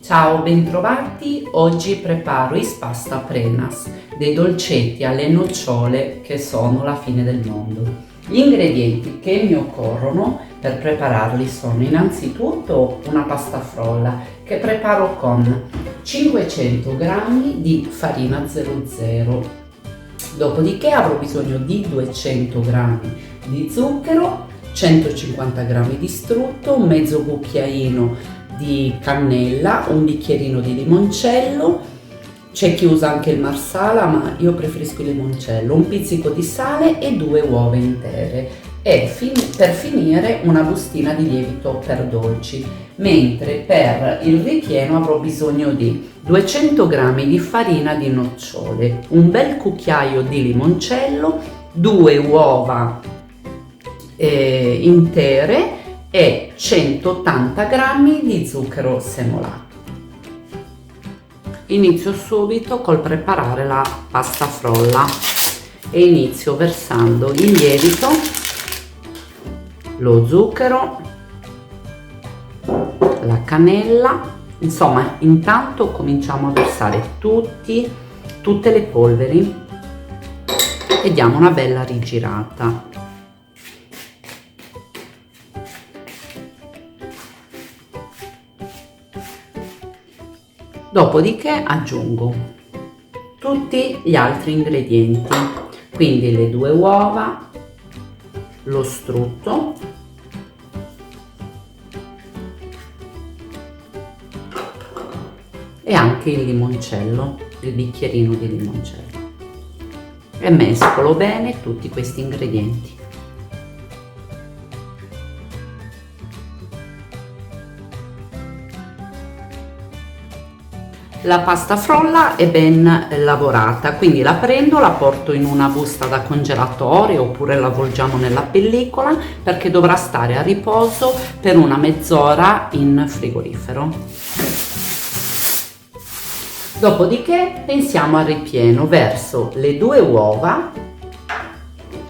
Ciao, bentrovati! Oggi preparo i pasta prenas, dei dolcetti alle nocciole che sono la fine del mondo. Gli ingredienti che mi occorrono per prepararli sono innanzitutto una pasta frolla che preparo con 500 g di farina 00, dopodiché avrò bisogno di 200 g di zucchero, 150 g di strutto, mezzo cucchiaino di cannella, un bicchierino di limoncello, c'è chi usa anche il marsala ma io preferisco il limoncello, un pizzico di sale e 2 uova intere e per finire una bustina di lievito per dolci, mentre per il ripieno avrò bisogno di 200 g di farina di nocciole, un bel cucchiaio di limoncello, 2 uova intere e 180 g di zucchero semolato. Inizio subito col preparare la pasta frolla e inizio versando il lievito, lo zucchero, la cannella, insomma intanto cominciamo a versare tutte le polveri e diamo una bella rigirata. Dopodiché aggiungo tutti gli altri ingredienti, quindi le 2 uova, lo strutto, e anche il limoncello, il bicchierino di limoncello, e mescolo bene tutti questi ingredienti. La pasta frolla è ben lavorata, quindi la prendo, la porto in una busta da congelatore oppure la avvolgiamo nella pellicola perché dovrà stare a riposo per una mezz'ora in frigorifero. Dopodiché pensiamo al ripieno, verso le 2 uova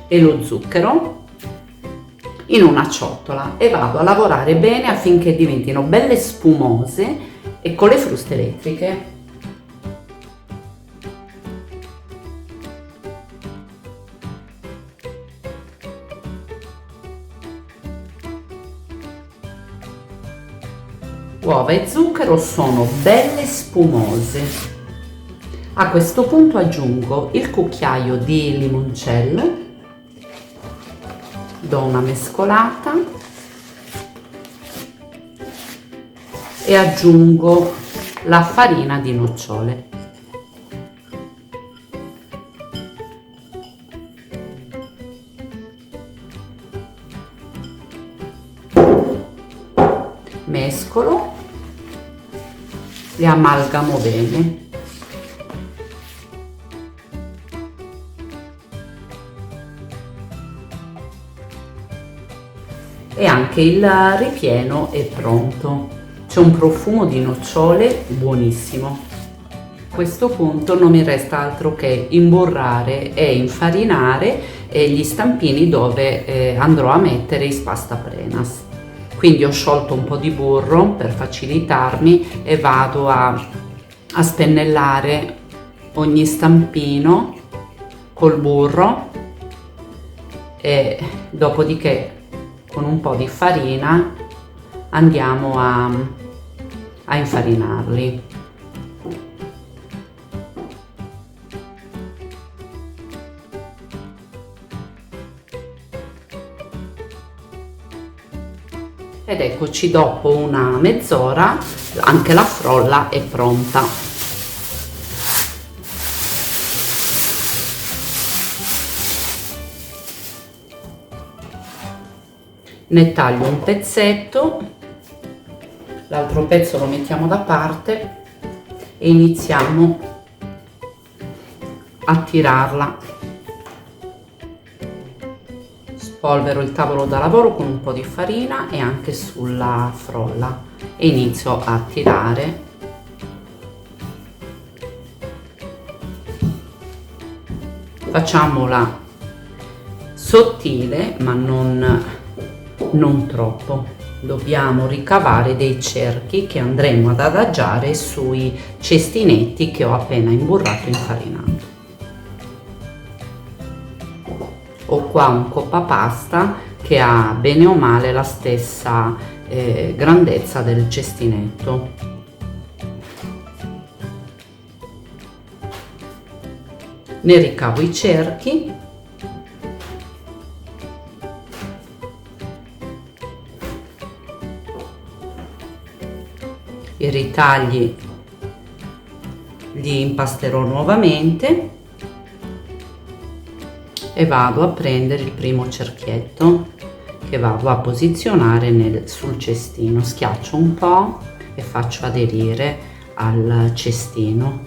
e lo zucchero in una ciotola e vado a lavorare bene affinché diventino belle spumose e con le fruste elettriche. Uova e zucchero sono belle spumose. A questo punto aggiungo il cucchiaio di limoncello, do una mescolata e aggiungo la farina di nocciole. Mescolo, le amalgamo bene. E anche il ripieno è pronto. C'è un profumo di nocciole buonissimo. A questo punto non mi resta altro che imburrare e infarinare gli stampini dove andrò a mettere i pasta prenas. Quindi ho sciolto un po' di burro per facilitarmi e vado a spennellare ogni stampino col burro e dopodiché con un po' di farina andiamo a infarinarli. Ed eccoci, dopo una mezz'ora anche la frolla è pronta. Ne taglio un pezzetto, l'altro pezzo lo mettiamo da parte e iniziamo a tirarla. Spolvero il tavolo da lavoro con un po' di farina e anche sulla frolla e inizio a tirare. Facciamola sottile ma non troppo. dobbiamo ricavare dei cerchi che andremo ad adagiare sui cestinetti che ho appena imburrato e infarinato. Ho qua un coppapasta che ha bene o male la stessa grandezza del cestinetto. Ne ricavo i cerchi i ritagli li impasterò nuovamente e vado a prendere il primo cerchietto che vado a posizionare sul cestino. Schiaccio un po' e faccio aderire al cestino.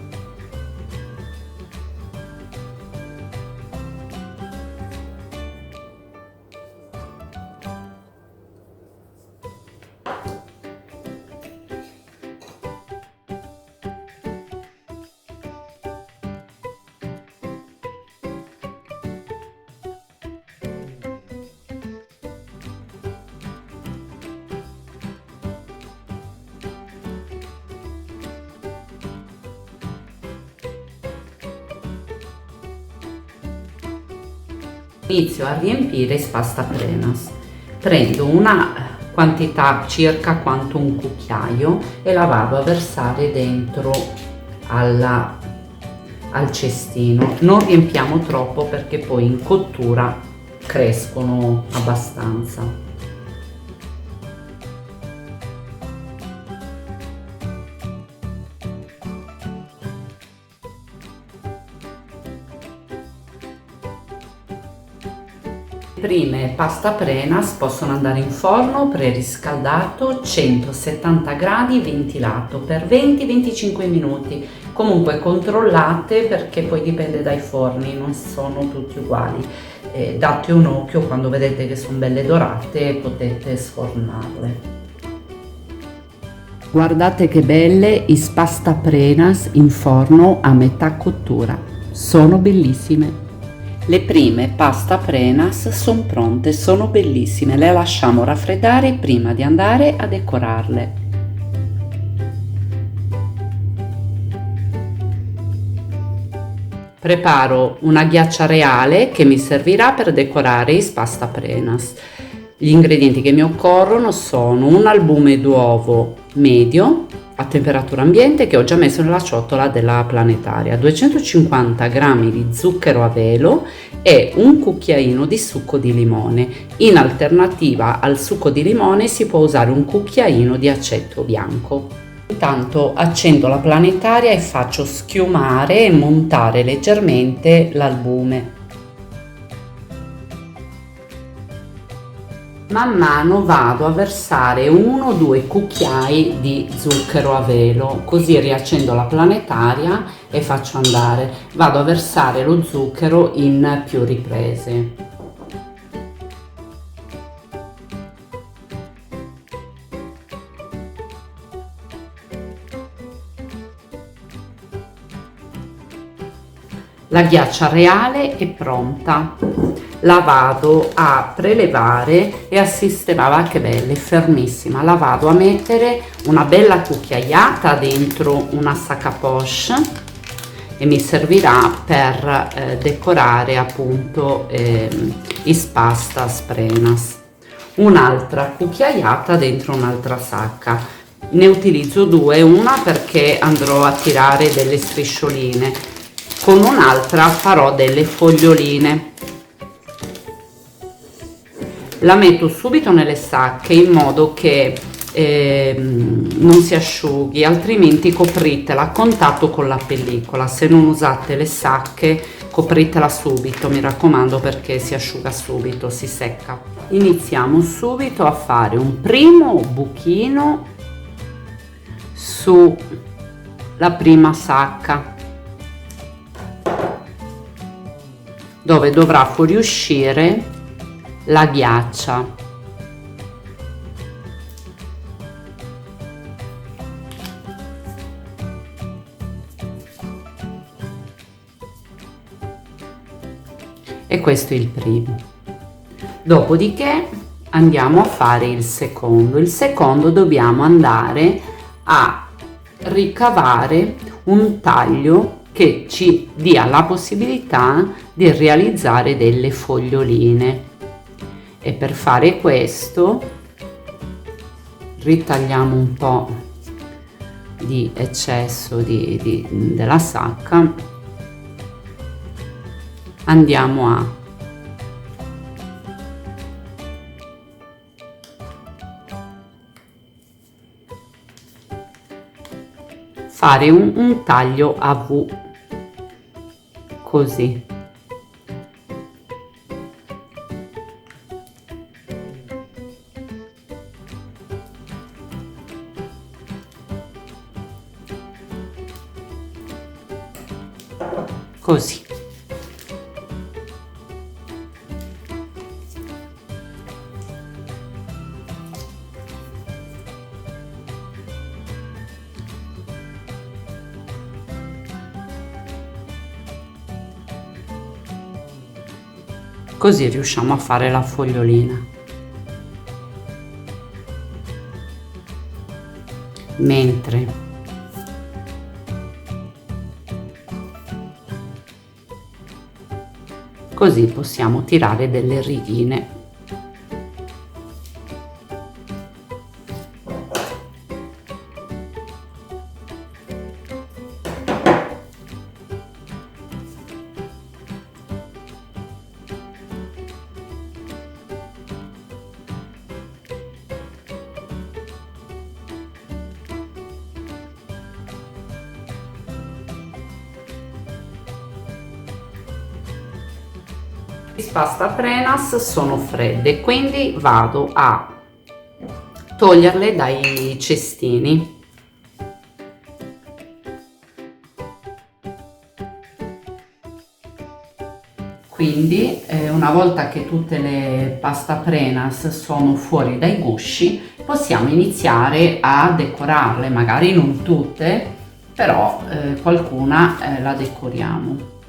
Inizio a riempire spastaprenas. Prendo una quantità circa quanto un cucchiaio e la vado a versare dentro al cestino. Non riempiamo troppo perché poi in cottura crescono abbastanza. Le prime pastaprenas possono andare in forno preriscaldato 170 gradi ventilato per 20-25 minuti. Comunque controllate perché poi dipende dai forni, non sono tutti uguali. Date un occhio, quando vedete che sono belle dorate potete sfornarle. Guardate che belle i spastaprenas in forno a metà cottura, sono bellissime. Le prime pastaprenas sono pronte, sono bellissime, le lasciamo raffreddare prima di andare a decorarle. Preparo una ghiaccia reale che mi servirà per decorare i spastaprenas. Gli ingredienti che mi occorrono sono un albume d'uovo medio a temperatura ambiente che ho già messo nella ciotola della planetaria, 250 g di zucchero a velo e un cucchiaino di succo di limone. In alternativa al succo di limone si può usare un cucchiaino di aceto bianco. Intanto accendo la planetaria e faccio schiumare e montare leggermente l'albume. Man mano vado a versare 1-2 cucchiai di zucchero a velo, così riaccendo la planetaria e faccio andare. Vado a versare lo zucchero in più riprese. La ghiaccia reale è pronta, la vado a prelevare e a sistemare, che bella, è fermissima. La vado a mettere una bella cucchiaiata dentro una sac à poche e mi servirà per decorare appunto i spastaprenas. Un'altra cucchiaiata dentro un'altra sacca. Ne utilizzo due, una perché andrò a tirare delle striscioline, con un'altra farò delle foglioline. La metto subito nelle sacche in modo che non si asciughi, altrimenti copritela a contatto con la pellicola. Se non usate le sacche, copritela subito, mi raccomando, perché si asciuga subito, si secca. Iniziamo subito a fare un primo buchino sulla prima sacca, dove dovrà fuoriuscire la ghiaccia. E questo è il primo. Dopodiché andiamo a fare il secondo. Il secondo dobbiamo andare a ricavare un taglio che ci dia la possibilità di realizzare delle foglioline, e per fare questo ritagliamo un po' di eccesso della sacca, andiamo a fare un taglio a V, così. Così. Così riusciamo a fare la fogliolina. Mentre così possiamo tirare delle righine. Le pasta Prenas sono fredde, quindi vado a toglierle dai cestini. Quindi una volta che tutte le pasta Prenas sono fuori dai gusci, possiamo iniziare a decorarle, magari non tutte, però qualcuna la decoriamo.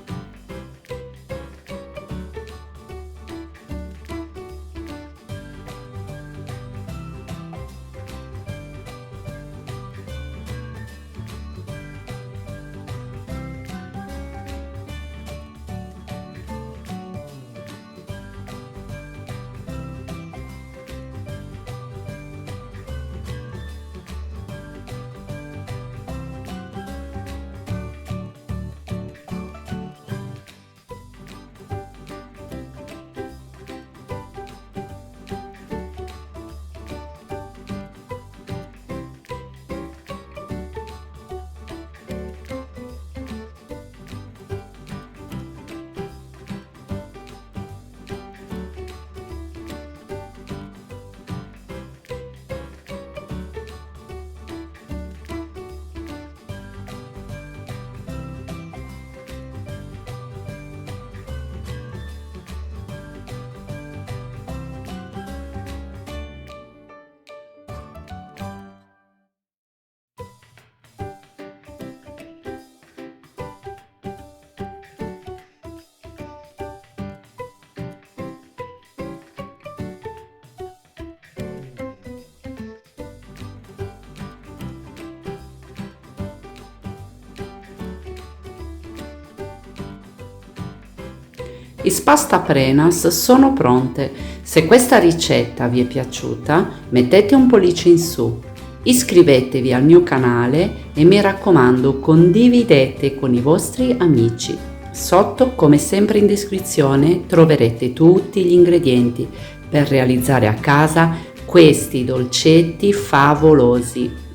I pasta Prenas sono pronte. Se questa ricetta vi è piaciuta, mettete un pollice in su, iscrivetevi al mio canale e mi raccomando condividete con i vostri amici. Sotto, come sempre in descrizione, troverete tutti gli ingredienti per realizzare a casa questi dolcetti favolosi.